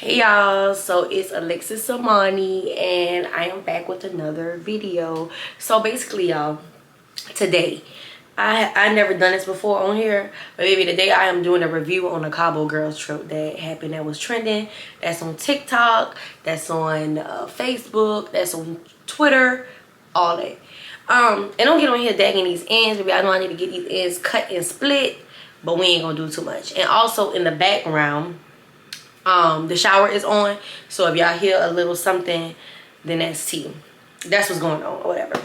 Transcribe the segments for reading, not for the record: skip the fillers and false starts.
Hey y'all, so it's Alexis Samani and I am back with another video. So basically y'all, today I never done this before on here, but maybe today I am doing a review on a Cabo girls trip that happened, that was trending, that's on TikTok, that's on Facebook, that's on Twitter, all that. And don't get on here dagging these ends, maybe I know I need to get these ends cut and split, but we ain't gonna do too much. And also in the background, the shower is on, so if y'all hear a little something, then that's tea. That's what's going on or whatever.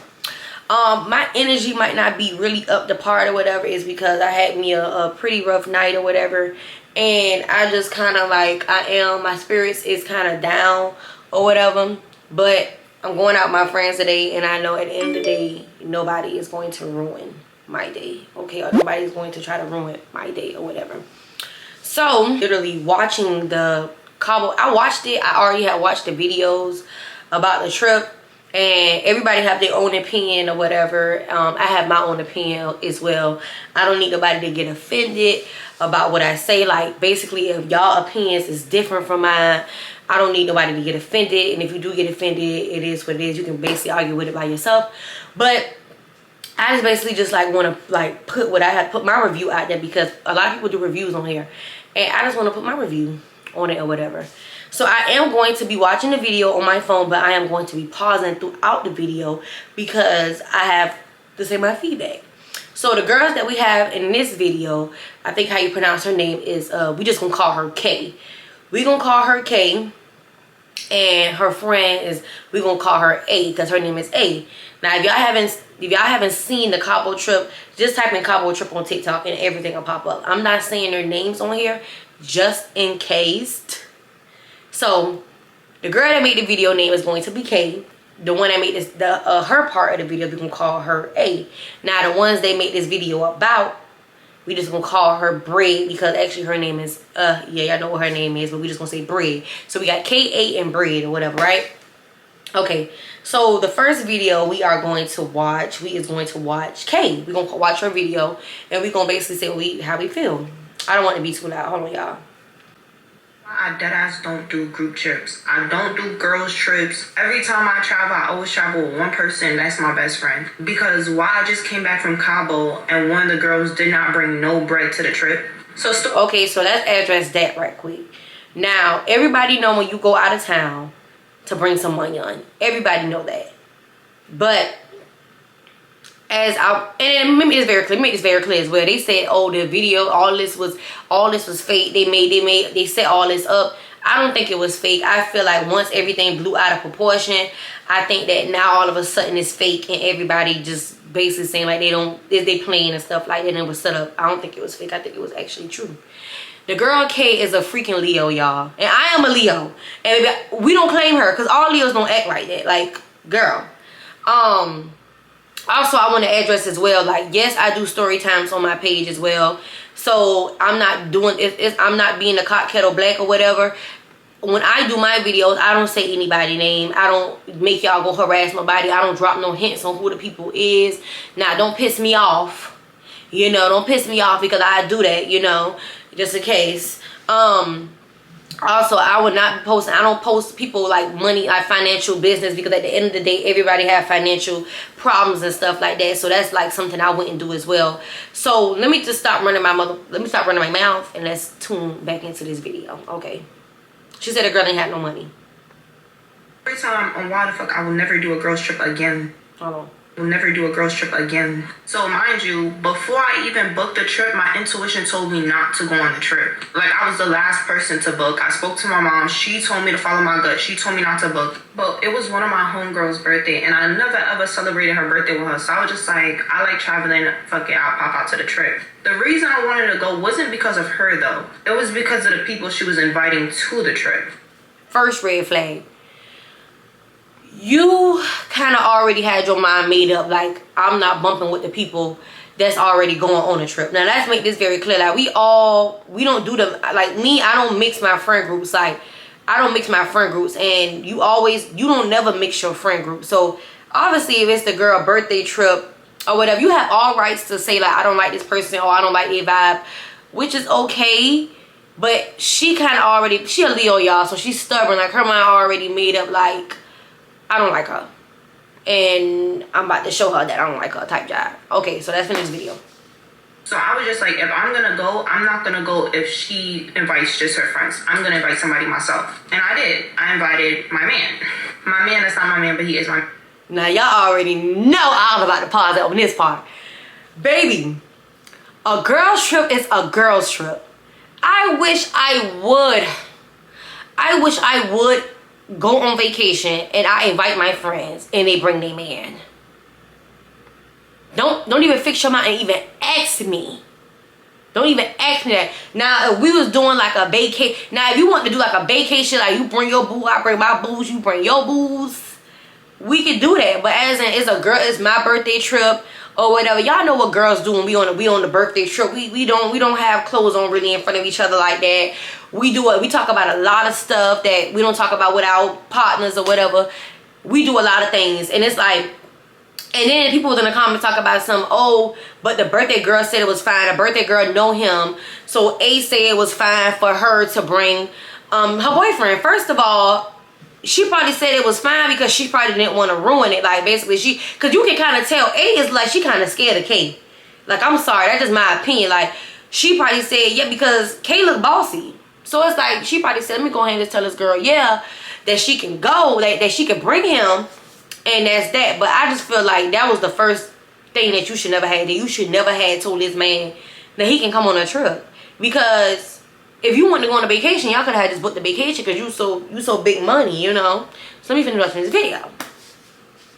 My energy might not be really up to par or whatever, is because I had me a pretty rough night or whatever, and I just kind of like, my spirits is kind of down or whatever. But I'm going out with my friends today, and I know at the end of the day, nobody is going to ruin my day, okay? Or nobody's going to try to ruin my day or whatever. So literally watching the Cabo, I watched it. I already had watched the videos about the trip, and everybody have their own opinion or whatever. I have my own opinion as well. I don't need nobody to get offended about what I say. Like, basically, if y'all opinions is different from mine, I don't need nobody to get offended. And if you do get offended, it is what it is. You can basically argue with it by yourself. But I just basically just like want to like put what I had, put my review out there, because a lot of people do reviews on here, and I just want to put my review on it or whatever. So I am going to be watching the video on my phone, but I am going to be pausing throughout the video because I have to say my feedback. So the girls that we have in this video, I think how you pronounce her name is, we just gonna call her K. We gonna call her K, and her friend is, we gonna call her A because her name is A. Now if y'all haven't seen the Cabo trip, just type in Cabo trip on TikTok and everything will pop up. I'm not saying their names on here just in case. So the girl that made the video name is going to be K. The one that made this, her part of the video, we can call her A. Now the ones they made this video about, we just gonna call her Bread, because actually her name is yeah, y'all know what her name is, but we just gonna say Bread. So we got K8 and Bread or whatever, right? Okay, so the first video we are going to watch, we is going to watch K. We're gonna watch her video, and we're gonna basically say how we feel. I don't want to be too loud. Hold on, y'all. I deadass don't do group trips. I don't do girls trips. Every time I travel, I always travel with one person. That's my best friend. Because while I just came back from Cabo, and one of the girls did not bring no bread to the trip. Okay, so let's address that right quick. Now, everybody know when you go out of town to bring some money on. Everybody know that. But and make this very clear as well. They said, oh, the video, all this was fake. They set all this up. I don't think it was fake. I feel like once everything blew out of proportion, I think that now all of a sudden it's fake, and everybody just basically saying like they playing and stuff like that, and it was set up. I don't think it was fake. I think it was actually true. The girl K is a freaking Leo, y'all, and I am a Leo, and we don't claim her because all Leos don't act like that. Like, girl. Also, I want to address as well, like, yes, I do story times on my page as well. So I'm not doing I'm not being a cock kettle black or whatever. When I do my videos, I don't say anybody's name. I don't make y'all go harass nobody. I don't drop no hints on who the people is. Now, don't piss me off. You know, don't piss me off because I do that, you know, just in case. Also, I would not be posting, I don't post people like money, like financial business, because at the end of the day, everybody have financial problems and stuff like that. So that's like something I wouldn't do as well. So let me just stop running my mouth, and let's tune back into this video. Okay. She said a girl ain't had no money. Every time on why the fuck I will never do a girls trip again. Hold on. Will never do a girls trip again. So mind you, before I even booked the trip, my intuition told me not to go on the trip. Like, I was the last person to book. I spoke to my mom. She told me to follow my gut. She told me not to book. But it was one of my homegirls' birthday, and I never ever celebrated her birthday with her. So I was just like, I like traveling. Fuck it, I'll pop out to the trip. The reason I wanted to go wasn't because of her, though. It was because of the people she was inviting to the trip. First red flag. You kind of already had your mind made up, like, I'm not bumping with the people that's already going on a trip. Now, let's make this very clear. Like, we don't do them, like me, I don't mix my friend groups. Like, I don't mix my friend groups, and you don't never mix your friend group. So, obviously, if it's the girl birthday trip or whatever, you have all rights to say, like, I don't like this person, or I don't like their vibe, which is okay. But she kind of already, she a Leo, y'all, so she's stubborn. Like, her mind already made up, like, I don't like her. And I'm about to show her that I don't like her type job. Okay, so that's for this video. So I was just like, if I'm gonna go, I'm not gonna go if she invites just her friends. I'm gonna invite somebody myself. And I did. I invited my man. My man is not my man, but he is my man. Now, y'all already know I was about to pause it on this part. Baby, a girl's trip is a girl's trip. I wish I would go on vacation and I invite my friends and they bring their man. Don't even fix your mind and even ask me. Don't even ask me that. Now, if we was doing like a vacation, now if you want to do like a vacation, like you bring your boo, I bring my booze, you bring your booze, we could do that. But as in, it's my birthday trip or whatever. Y'all know what girls do when we on the birthday trip. We don't have clothes on really in front of each other like that. We talk about a lot of stuff that we don't talk about with our partners or whatever. We do a lot of things, and it's like, and then people in the comments talk about some, oh, but the birthday girl said it was fine. The birthday girl know him, so A said it was fine for her to bring her boyfriend. First of all, she probably said it was fine because she probably didn't want to ruin it. Like, basically, because you can kind of tell A is like, she kind of scared of K. Like, I'm sorry, that's just my opinion. Like, she probably said, yeah, because K look bossy. So it's like, she probably said, let me go ahead and just tell this girl, yeah, that she can go, that she can bring him, and that's that. But I just feel like that was the first thing that you should never have. That you should never have told this man that he can come on a trip. Because if you want to go on a vacation, y'all could have just booked the vacation because you so big money, you know. So let me finish watching this video.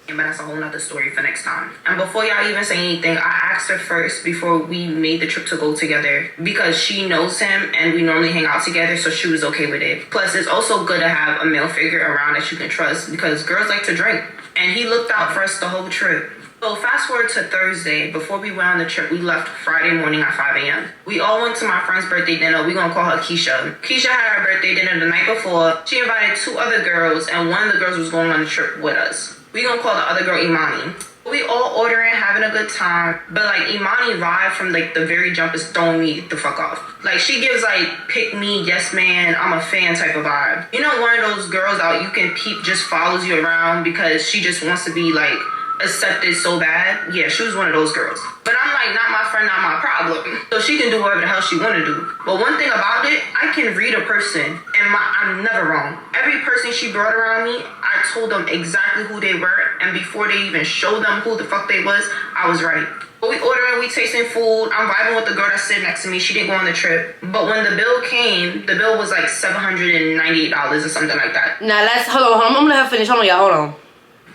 But that's a whole nother story for next time. And before y'all even say anything, I asked her first before we made the trip to go together, because she knows him and we normally hang out together, so she was okay with it. Plus, it's also good to have a male figure around that you can trust, because girls like to drink. And he looked out for us the whole trip. So fast forward to Thursday. Before we went on the trip, we left Friday morning at 5 a.m. We all went to my friend's birthday dinner. We're gonna call her Keisha. Keisha had her birthday dinner the night before. She invited 2 other girls, and one of the girls was going on the trip with us. We gonna call the other girl Imani. We all ordering, having a good time, but like Imani vibe from like the very jump is throwing me the fuck off. Like, she gives like pick me, yes man, I'm a fan type of vibe. You know, one of those girls out you can peep just follows you around because she just wants to be like accepted so bad. Yeah, she was one of those girls. But I'm like, not my friend, not my problem. So she can do whatever the hell she want to do. But one thing about it, I can read a person and I'm never wrong. Every person she brought around me, I told them exactly who they were, and before they even showed them who the fuck they was, I was right. But we ordering, we tasting food. I'm vibing with the girl that's sitting next to me. She didn't go on the trip. But when the bill came, the bill was like $798 or something like that. Now hold on. I'm gonna let her finish. Hold on, y'all. Hold on.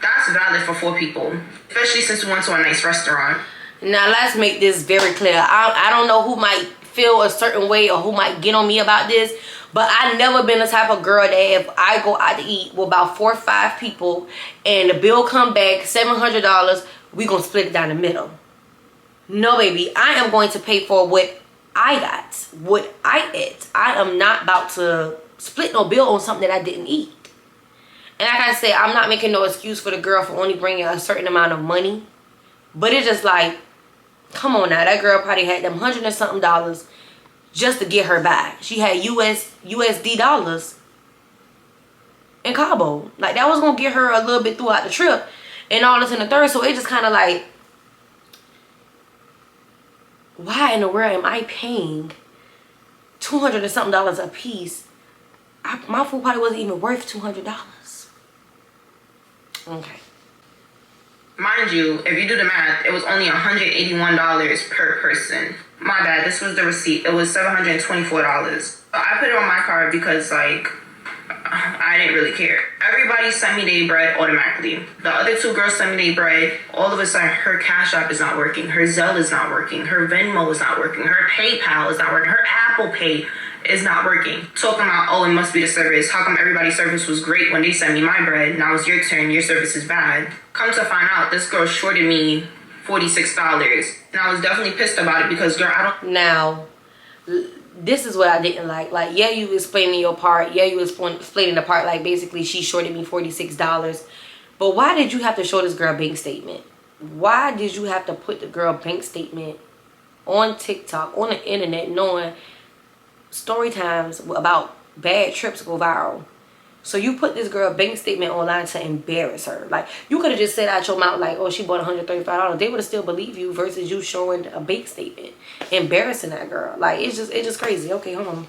That's valid for 4 people, especially since we went to a nice restaurant. Now let's make this very clear. I don't know who might feel a certain way or who might get on me about this, but I've never been the type of girl that if I go out to eat with about 4 or 5 people and the bill come back $700, we gonna split it down the middle. No, baby, I am going to pay for what I got, what I ate. I am not about to split no bill on something that I didn't eat. And like I said, I'm not making no excuse for the girl for only bringing a certain amount of money. But it's just like, come on now. That girl probably had them $100 and something just to get her by. She had USD dollars in Cabo. Like, that was going to get her a little bit throughout the trip. And all this in the third. So it just kind of like, why in the world am I paying $200 and something a piece? My food probably wasn't even worth $200. Okay. Mind you, if you do the math, it was only $181 per person. My bad, this was the receipt. It was $724. So I put it on my card because, like, I didn't really care. Everybody sent me their bread automatically. The other 2 girls sent me their bread. All of a sudden, her Cash App is not working. Her Zelle is not working. Her Venmo is not working. Her PayPal is not working. Her Apple Pay is not working. Talking about, oh, it must be the service. How come everybody's service was great when they sent me my bread? Now it's your turn. Your service is bad. Come to find out, this girl shorted me $46. And I was definitely pissed about it because, girl, I don't... Now, this is what I didn't like. Like, yeah, you explaining your part. Yeah, you explaining the part. Like, basically, she shorted me $46. But why did you have to show this girl bank statement? Why did you have to put the girl bank statement on TikTok, on the internet, knowing story times about bad trips go viral. So you put this girl bank statement online to embarrass her. Like, you could have just said out your mouth like, oh, she bought $135. They would have still believed you versus you showing a bank statement, embarrassing that girl. Like, it's just crazy. Okay, hold on.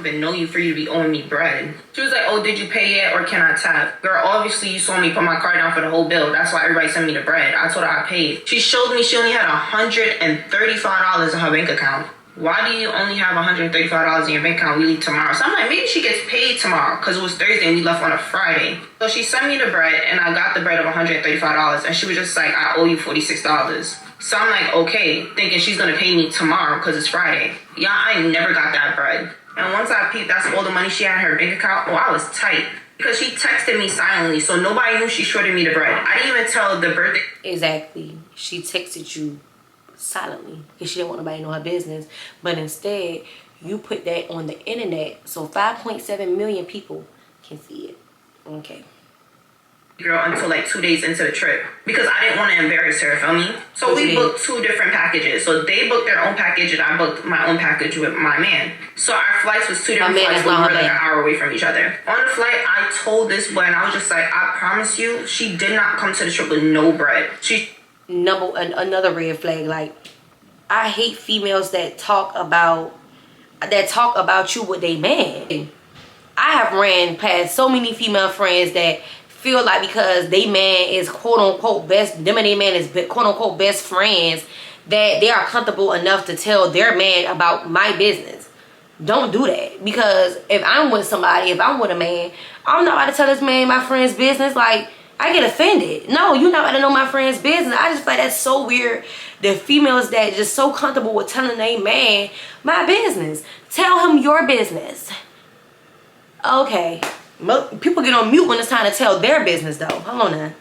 Been know you for you to be owing me bread. She was like, oh, did you pay yet or can I tap? Girl, obviously you saw me put my card down for the whole bill. That's why everybody sent me the bread. I told her I paid. She showed me she only had $135 in her bank account. Why do you only have $135 in your bank account? We leave tomorrow. So I'm like, maybe she gets paid tomorrow because it was Thursday and we left on a Friday. So she sent me the bread and I got the bread of $135 and she was just like, I owe you $46. So I'm like, okay, thinking she's going to pay me tomorrow because it's Friday. Yeah, I never got that bread. And once I peeped, that's all the money she had in her bank account. Oh, I was tight. Because she texted me silently, so nobody knew she shorted me the bread. I didn't even tell the birthday. Exactly. She texted you silently because she didn't want nobody to know her business. But instead, you put that on the internet so 5.7 million people can see it. Okay. Girl until like 2 days into the trip because I didn't want to embarrass her, feel me? So we booked 2 different packages. So they booked their own package and I booked my own package with my man. So our flights was 2 different flights, but we were like an hour away from each other. On the flight, I told this boy and I was just like, I promise you, she did not come to the trip with no bread. Another red flag. Like, I hate females that talk about you with they man. I have ran past so many female friends that feel like because they man is quote unquote best, them and they man is quote unquote best friends, that they are comfortable enough to tell their man about my business. Don't do that. Because if I'm with somebody, if I'm with a man, I'm not about to tell this man my friend's business. Like, I get offended. No, you're not about to know my friend's business. I just feel like that's so weird. The females that just so comfortable with telling their man my business. Tell him your business. Okay. People get on mute when it's time to tell their business, though. Hold on now.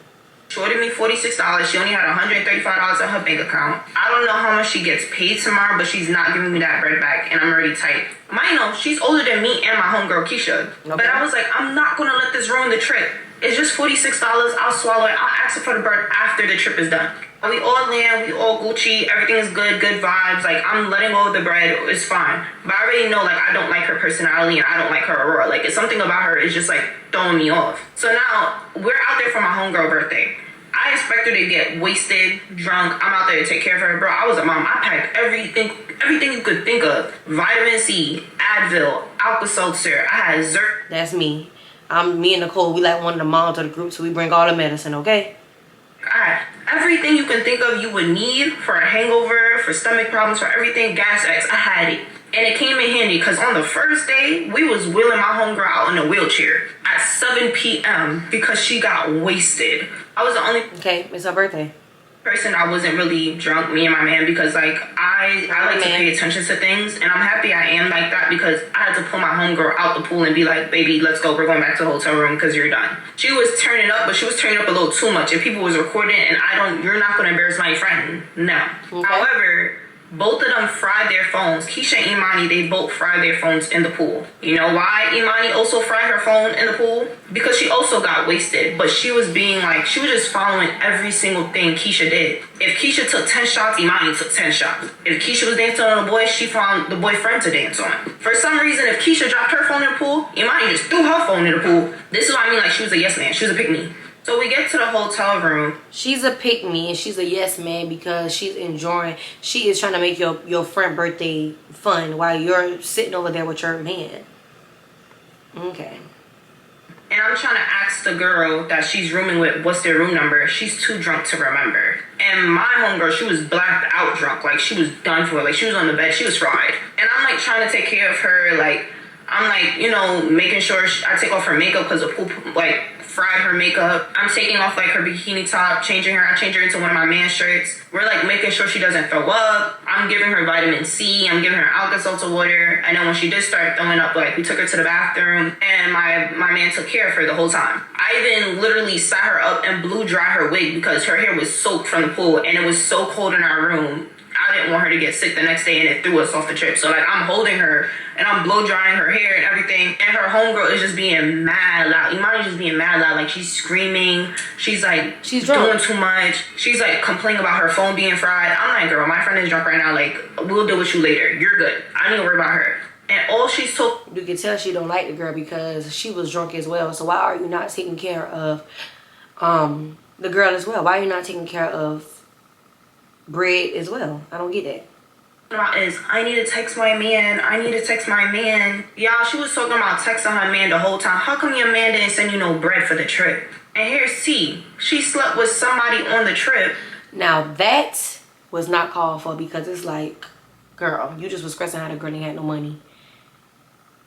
Shorted me $46. She only had $135 in her bank account. I don't know how much she gets paid tomorrow, but she's not giving me that bread back, and I'm already tight. Mind you, she's older than me and my homegirl Keisha. Okay. But I was like, I'm not gonna let this ruin the trip. It's just $46. I'll swallow it. I'll ask her for the bread after the trip is done. We all land, we all Gucci, everything is good vibes. Like, I'm letting go of the bread, it's fine. But I already know, like, I don't like her personality and I don't like her aurora. Like, it's something about her is just, like, throwing me off. So now, we're out there for my homegirl birthday. I expect her to get wasted, drunk. I'm out there to take care of her. Bro, I was a mom. I packed everything you could think of. Vitamin C, Advil, Alka-Seltzer. I had Zerk. That's me. Me and Nicole, we like one of the moms of the group, so we bring all the medicine, okay? God, everything you can think of you would need for a hangover, for stomach problems, for everything, gas X, I had it. And it came in handy because on the first day, we was wheeling my homegirl out in a wheelchair at 7 p.m. because she got wasted. I was the only... Okay, it's her birthday. ...person I wasn't really drunk, me and my man, because like I like to pay attention to things, and I'm happy I am like that because I had to pull my homegirl out the pool and be like, baby, let's go, we're going back to the hotel room because you're done. She was turning up, but she was turning up a little too much, and people was recording, and you're not gonna embarrass my friend, no. Okay. However, both of them fried their phones. Keisha and Imani, they both fried their phones in the pool. You know why Imani also fried her phone in the pool? Because she also got wasted. But she was being like, she was just following every single thing Keisha did. If Keisha took 10 shots, Imani took 10 shots. If Keisha was dancing on a boy, she found the boyfriend to dance on. For some reason, if Keisha dropped her phone in the pool, Imani just threw her phone in the pool. This is what I mean, like she was a yes man. She was a pick-me. So we get to the hotel room. She's a pick-me and she's a yes man because she's enjoying. She is trying to make your friend birthday fun while you're sitting over there with your man. Okay. And I'm trying to ask the girl that she's rooming with what's their room number. She's too drunk to remember. And my homegirl, she was blacked out drunk. Like, she was done for. Like, she was on the bed. She was fried. And I'm, like, trying to take care of her. Like, I'm, like, you know, making sure I take off her makeup because the pool, like, fried her makeup. I'm taking off like her bikini top, changing her. I change her into one of my man's shirts. We're like making sure she doesn't throw up. I'm giving her vitamin C. I'm giving her Alka-Seltzer water. And then when she did start throwing up, like we took her to the bathroom and my man took care of her the whole time. I even literally sat her up and blew dry her wig because her hair was soaked from the pool and it was so cold in our room. I didn't want her to get sick the next day and it threw us off the trip. So like I'm holding her and I'm blow drying her hair and everything. And her homegirl is just being mad loud. Imani's just being mad loud. Like, she's screaming. She's like, she's drunk. Doing too much. She's like complaining about her phone being fried. I'm like, girl, my friend is drunk right now. Like, we'll deal with you later. You're good. I need to worry about her. And all she's told... You can tell she don't like the girl because she was drunk as well. So why are you not taking care of the girl as well? Why are you not taking care of Bread as well? I don't get that. Is I need to text my man. I need to text my man. Y'all, she was talking about texting her man the whole time. How come your man didn't send you no bread for the trip? And here's C. She slept with somebody on the trip. Now that was not called for because it's like, girl, you just was stressing how the girl ain't had no money.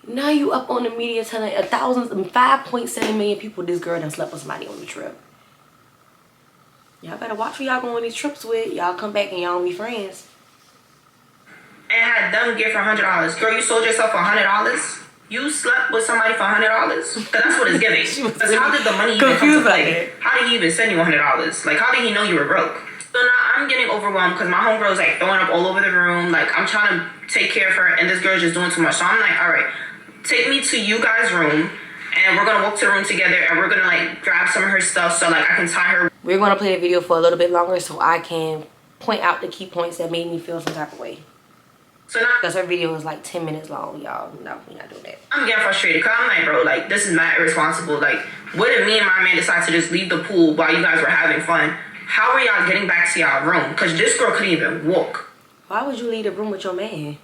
Now you up on the media telling 5.7 million people this girl done slept with somebody on the trip. Y'all better watch who y'all going on these trips with. Y'all come back and y'all don't be friends. And had them give her $100. Girl, you sold yourself for $100? You slept with somebody for $100? Because that's what it's giving. Because how did the money even come to play? How did he even send you $100? Like, how did he know you were broke? So now I'm getting overwhelmed because my homegirl's like throwing up all over the room. Like, I'm trying to take care of her and this girl's just doing too much. So I'm like, all right, take me to you guys' room and we're going to walk to the room together and we're going to like grab some of her stuff so like I can tie her. We're going to play the video for a little bit longer so I can point out the key points that made me feel some type of way. So now, because her video is like 10 minutes long, y'all. No, we're not doing that. I'm getting frustrated because I'm like, bro, like, this is not irresponsible. Like, what if me and my man decide to just leave the pool while you guys were having fun? How are y'all getting back to y'all room? Because this girl couldn't even walk. Why would you leave the room with your man?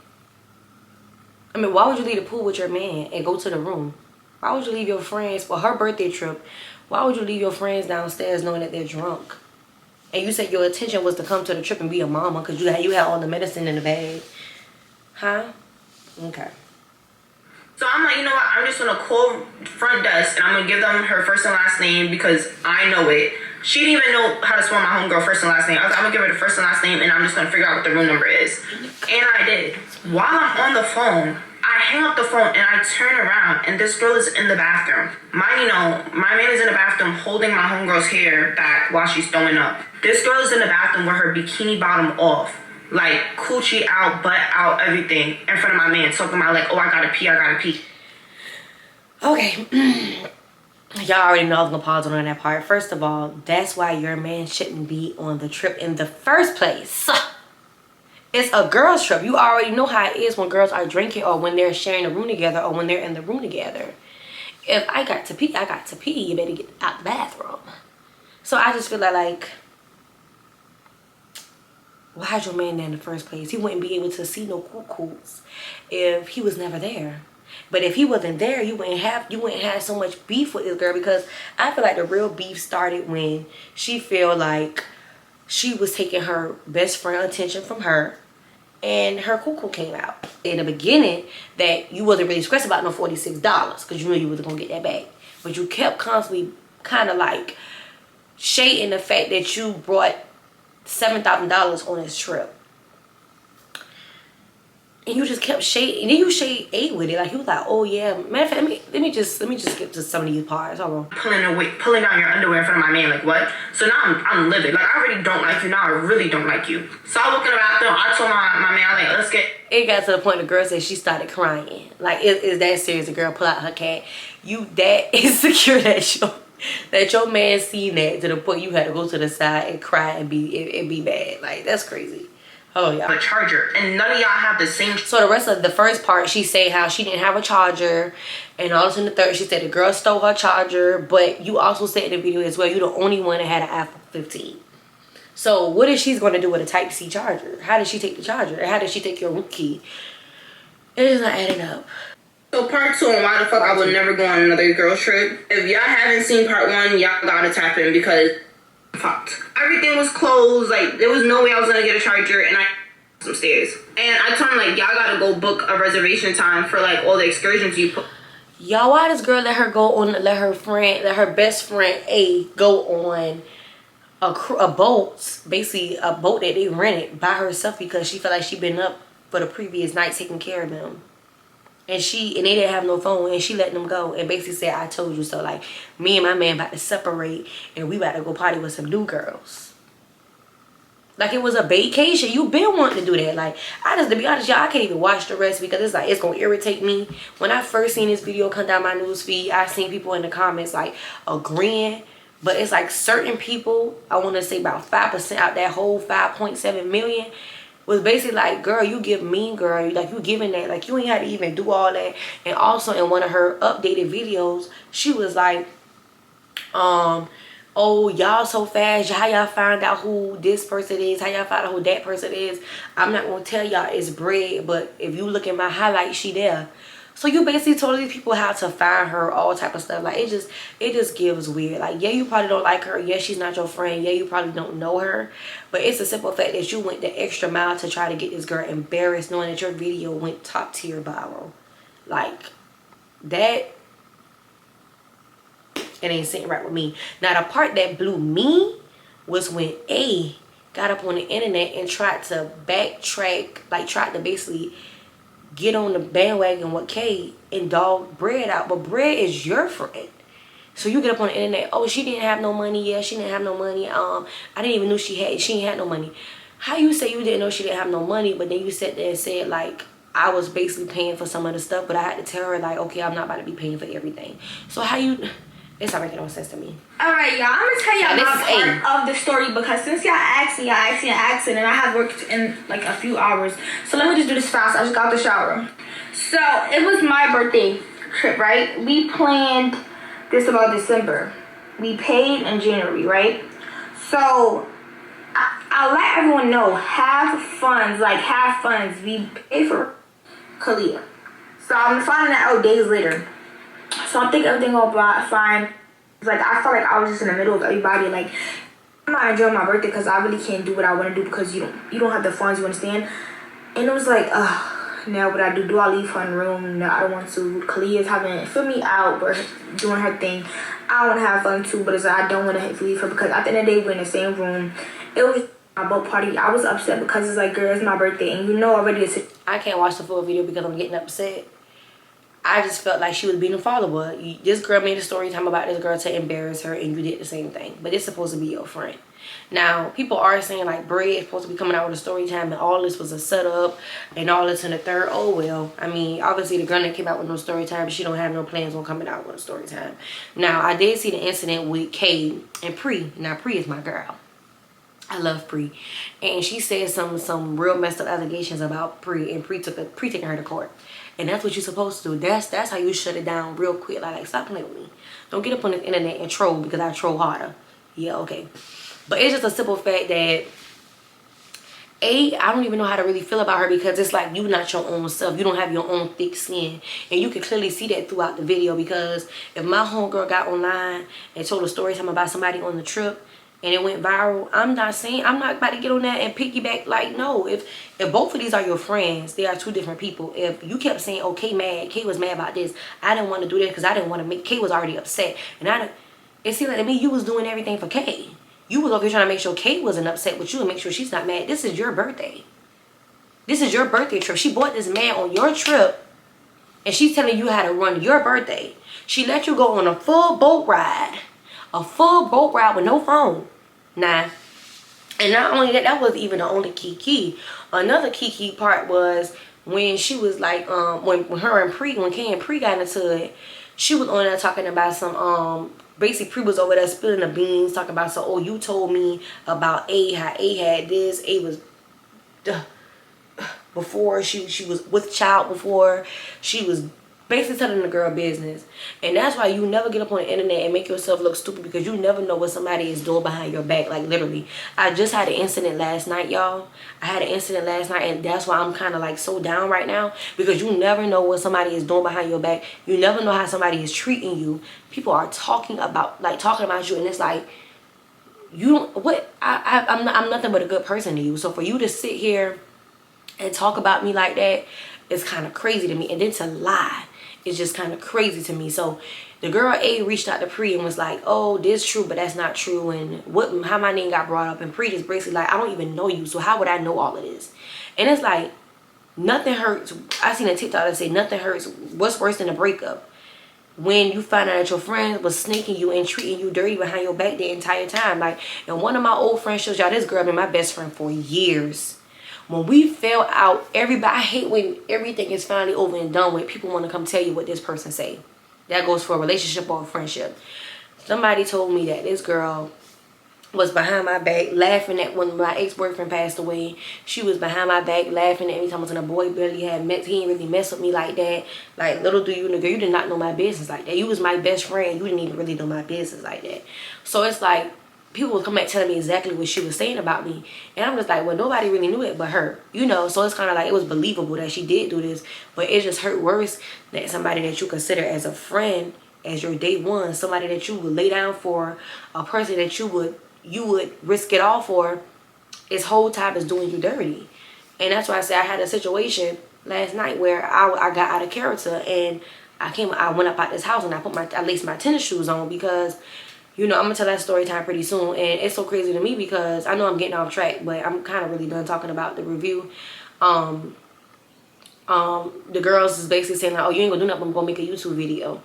I mean, why would you leave the pool with your man and go to the room? Why would you leave your friends for her birthday trip? Why would you leave your friends downstairs knowing that they're drunk? And you said your intention was to come to the trip and be a mama because you had all the medicine in the bag. Huh? Okay. So I'm like, you know what? I'm just going to call front desk and I'm going to give them her first and last name because I know it. She didn't even know how to spell my homegirl first and last name. I was like, I'm going to give her the first and last name and I'm just going to figure out what the room number is. And I did. While I'm on the phone, I hang up the phone and I turn around and this girl is in the bathroom. My man is in the bathroom holding my homegirl's hair back while she's throwing up. This girl is in the bathroom with her bikini bottom off. Like, coochie out, butt out, everything in front of my man. Talking about, like, oh, I gotta pee. Okay. Y'all already know I was gonna pause on that part. First of all, that's why your man shouldn't be on the trip in the first place. It's a girls' trip. You already know how it is when girls are drinking or when they're sharing a room together or when they're in the room together. If I got to pee, I got to pee. You better get out the bathroom. So I just feel like why'd your man there in the first place? He wouldn't be able to see no cuckoos if he was never there. But if he wasn't there, you wouldn't have so much beef with this girl because I feel like the real beef started when she feel like she was taking her best friend attention from her and her cuckoo came out. In the beginning, that you wasn't really stressed about no $46 because you knew you was gonna get that back. But you kept constantly kind of like shading the fact that you brought $7,000 on this trip. And you just kept shading. And then you shade A with it. Like, he was like, oh yeah. Matter of fact, let me just get to some of these parts. Hold on. Pulling down your underwear in front of my man. Like, what? So now I'm livid. Like, I already don't like you. Now I really don't like you. So I walk in the bathroom. I told my man, like, let's get... It got to the point the girl said she started crying. Like, is that serious? The girl pull out her cat. You that insecure that your man seen that to the point you had to go to the side and cry and be bad. Like, that's crazy. Oh, y'all. A charger, and none of y'all have the same. So the rest of the first part, she said how she didn't have a charger, and all of a sudden the third, she said the girl stole her charger. But you also said in the video as well, you're the only one that had an iPhone 15. So what is she going to do with a Type-C charger? How did she take the charger? How did she take your root key? It is not adding up. So part 2 on why the fuck I would never go on another girls trip. If y'all haven't seen part 1, y'all gotta tap in because fucked. Everything was closed. Like, there was no way I was gonna get a charger, and I some stairs. And I told him, like, y'all gotta go book a reservation time for like all the excursions you put. Y'all, why this girl let her best friend A go on a boat, basically a boat that they rented by herself because she felt like she been up for the previous night taking care of them. And they didn't have no phone, and she let them go and basically said, I told you so. Like, me and my man about to separate and we about to go party with some new girls. Like it was a vacation. You been wanting to do that. Like, to be honest, y'all, I can't even watch the rest because it's like, it's going to irritate me. When I first seen this video come down my news feed, I seen people in the comments like agreeing. But it's like certain people, I want to say about 5% out that whole 5.7 million was basically like, girl, you give mean girl. Like, you giving that. Like, you ain't had to even do all that. And also in one of her updated videos, she was like, oh, y'all so fast. How y'all find out who this person is? How y'all find out who that person is? I'm not going to tell y'all it's bread. But if you look at my highlights, she there. So you basically told these people how to find her, all type of stuff. Like, it just gives weird. Like, yeah, you probably don't like her. Yeah, she's not your friend. Yeah, you probably don't know her. But it's a simple fact that you went the extra mile to try to get this girl embarrassed, knowing that your video went top tier viral. Like, that, it ain't sitting right with me. Now, the part that blew me was when A got up on the internet and tried to backtrack, like tried to basically get on the bandwagon with K and dog Bread out. But Bread is your friend. So you get up on the internet, oh, she didn't have no money. Yeah, she didn't have no money. I didn't even know she ain't had no money. How you say you didn't know she didn't have no money, but then you sat there and said, like, I was basically paying for some of the stuff, but I had to tell her, like, okay, I'm not about to be paying for everything. So how you... It's not making no sense to me. Alright, y'all. I'm gonna tell y'all my part of the story because since y'all asked me and I have worked in like a few hours. So let me just do this fast. I just got out the shower. So it was my birthday trip, right? We planned this about December. We paid in January, right? So I'll let everyone know, have funds. We pay for Kalia. So I'm finding that out days later. So I'm thinking everything will be fine. Like, I felt like I was just in the middle of everybody. Like, I'm not enjoying my birthday because I really can't do what I want to do because you don't have the funds, you understand? And it was like, now what I do? Do I leave her in the room? No, I don't want to. Kalia's having, fill me out, but doing her thing. I want to have fun too, but it's like, I don't want to leave her because at the end of the day, we're in the same room. It was my boat party. I was upset because it's like, girl, it's my birthday. And you know already it's... I can't watch the full video because I'm getting upset. I just felt like she was being a follower. This girl made a story time about this girl to embarrass her, and you did the same thing. But it's supposed to be your friend. Now, people are saying like Bread is supposed to be coming out with a story time, and all this was a setup, and all this in the third. Oh well. I mean, obviously the girl that came out with no story time, she don't have no plans on coming out with a story time. Now, I did see the incident with Kay and Pre. Now, Pre is my girl. I love Pre, and she said some real messed up allegations about Pre, and Pre taking her to court. And that's what you're supposed to do. That's how you shut it down real quick. Like, stop playing with me. Don't get up on the internet and troll because I troll harder. Yeah, okay. But it's just a simple fact that I don't even know how to really feel about her because it's like you not your own self. You don't have your own thick skin. And you can clearly see that throughout the video because if my homegirl got online and told a story time about somebody on the trip and it went viral, I'm not about to get on that and piggyback. Like, no, if both of these are your friends, they are two different people. If you kept saying, oh, Kay was mad about this, I didn't want to do that because I didn't want to make, Kay was already upset. And it seemed like to me you was doing everything for Kay. You was over here trying to make sure Kay wasn't upset with you and make sure she's not mad. This is your birthday. This is your birthday trip. She bought this man on your trip and she's telling you how to run your birthday. She let you go on a full boat ride. A full boat ride with no phone. Nah. And not only that, that wasn't even the only key. Another key part was when she was like, when Kay and Pre got into it, she was on there talking about some, basically Pre was over there spilling the beans, talking about, so, oh, you told me about how A had this. A was, before she was with child before, she was basically telling the girl business. And that's why you never get up on the internet and make yourself look stupid because you never know what somebody is doing behind your back. Like, literally. I just had an incident last night, y'all. I had an incident last night, and that's why I'm kind of like so down right now because you never know what somebody is doing behind your back. You never know how somebody is treating you. People are talking about you, and it's like, you don't, what, I'm nothing but a good person to you. So for you to sit here and talk about me like that is kind of crazy to me. And then to lie, it's just kind of crazy to me. So the girl A reached out to Pre and was like, oh, this true, but that's not true. And how my name got brought up. And Pre just basically like, I don't even know you, so how would I know all of this? And it's like, nothing hurts. I seen a TikTok that said nothing hurts. What's worse than a breakup? when you find out that your friend was sneaking you and treating you dirty behind your back the entire time. Like, and one of my old friendships, y'all, this girl been my best friend for years. When we fell out, everybody, I hate when everything is finally over and done with, people want to come tell you what this person say. That goes for a relationship or a friendship. Somebody told me that this girl was behind my back laughing at when my ex-boyfriend passed away. She was behind my back laughing at me, talking about, the boy barely had met, he didn't really mess with me like that. Like, little do you know, girl, you did not know my business like that. You was my best friend, you didn't even really know my business like that. So it's like, people would come back telling me exactly what she was saying about me, and I'm just like, well, nobody really knew it but her, you know. So it's kind of like, it was believable that she did do this, but it just hurt worse that somebody that you consider as a friend, as your day one, somebody that you would lay down for, a person that you would risk it all for, his whole time is doing you dirty. And that's why I say I had a situation last night where I got out of character, and I went up out this house and I laced my tennis shoes on, because, you know, I'm gonna tell that story time pretty soon. And it's so crazy to me because I know I'm getting off track, but I'm kind of really done talking about the review. The girls is basically saying like, oh, you ain't gonna do nothing, I'm gonna make a YouTube video.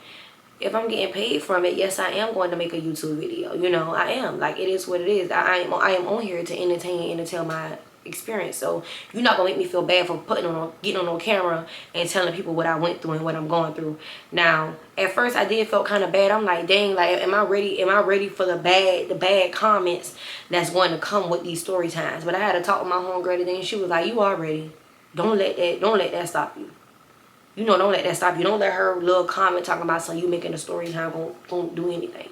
If I'm getting paid from it, yes, I am going to make a YouTube video. You know, I am. Like, it is what it is. I am on here to entertain and to tell my experience. So you're not gonna make me feel bad for getting on camera and telling people what I went through and what I'm going through. Now, at first I did feel kind of bad. I'm like, dang, like, am I ready for the bad comments that's going to come with these story times? But I had to talk with my homegirl today, and she was like, you are ready. Don't let that stop you. You know, don't let that stop you. Don't let her little comment talking about something you making a story time won't do anything.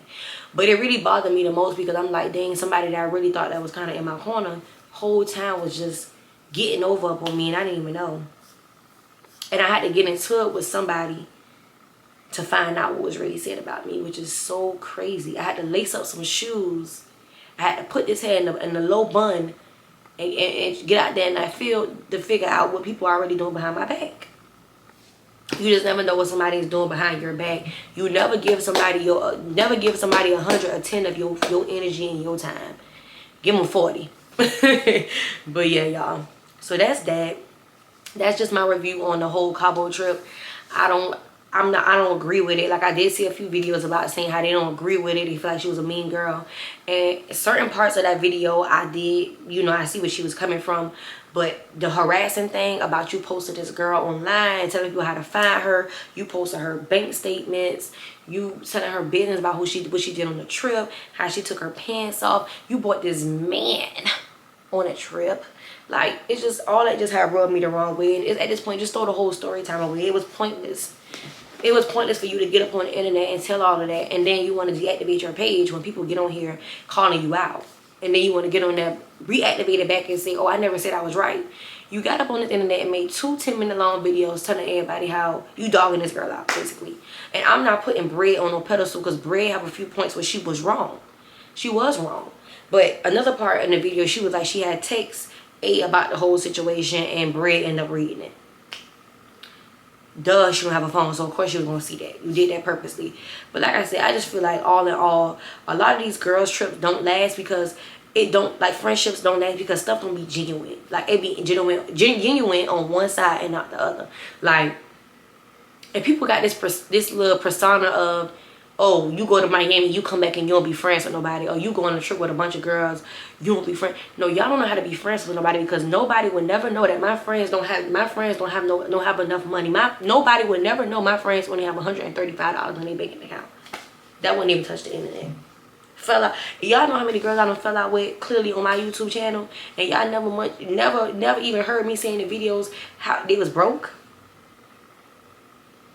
But it really bothered me the most, because I'm like, dang, somebody that I really thought that was kind of in my corner whole time was just getting over up on me, and I didn't even know. And I had to get into it with somebody to find out what was really said about me, which is so crazy. I had to lace up some shoes. I had to put this hair in the low bun and get out there in that field to figure out what people are already doing behind my back. You just never know what somebody's doing behind your back. You never give somebody 100 or 10 of your energy and your time. Give them 40. But yeah, y'all. So that's that. That's just my review on the whole Cabo trip. I don't agree with it. Like, I did see a few videos about saying how they don't agree with it. They feel like she was a mean girl. And certain parts of that video, I did, you know, I see where she was coming from. But the harassing thing about you posting this girl online, telling people how to find her, you posting her bank statements, you telling her business about what she did on the trip, how she took her pants off. You brought this man on a trip. Like, it's just, all that just had rubbed me the wrong way. And at this point, just throw the whole story time away. It was pointless. It was pointless for you to get up on the internet and tell all of that, and then you want to deactivate your page when people get on here calling you out. And then you want to get on there, reactivate it back and say, oh, I never said I was right. You got up on the internet and made 2 10-minute long videos telling everybody how you dogging this girl out, basically. And I'm not putting Bread on no pedestal, because Bread have a few points where she was wrong. She was wrong. But another part in the video, she was like, she had texts about the whole situation, and Bread ended up reading it. Duh, she don't have a phone, so of course she was gonna see that. You did that purposely. But like I said, I just feel like all in all, a lot of these girls trips don't last because friendships don't last because stuff don't be genuine. Like, it be genuine on one side and not the other. Like, if people got this little persona of, oh, you go to Miami, you come back and you don't be friends with nobody, or you go on a trip with a bunch of girls, you don't be friends. No, y'all don't know how to be friends with nobody, because nobody would never know that my friends don't have enough money. Nobody would never know my friends only have $135 in their bank account. That wouldn't even touch the internet. Y'all know how many girls I done fell out with clearly on my YouTube channel, and y'all never even heard me saying in the videos how they was broke.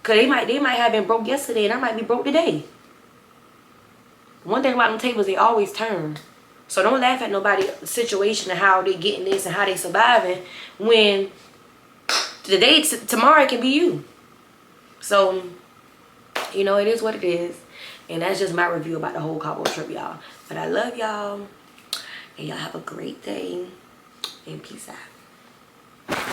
Cause they might have been broke yesterday, and I might be broke today. One thing about them tables, they always turn. So don't laugh at nobody's situation and how they getting this and how they surviving, when tomorrow it can be you. So, you know, it is what it is. And that's just my review about the whole Cabo trip, y'all. But I love y'all. And y'all have a great day. And peace out.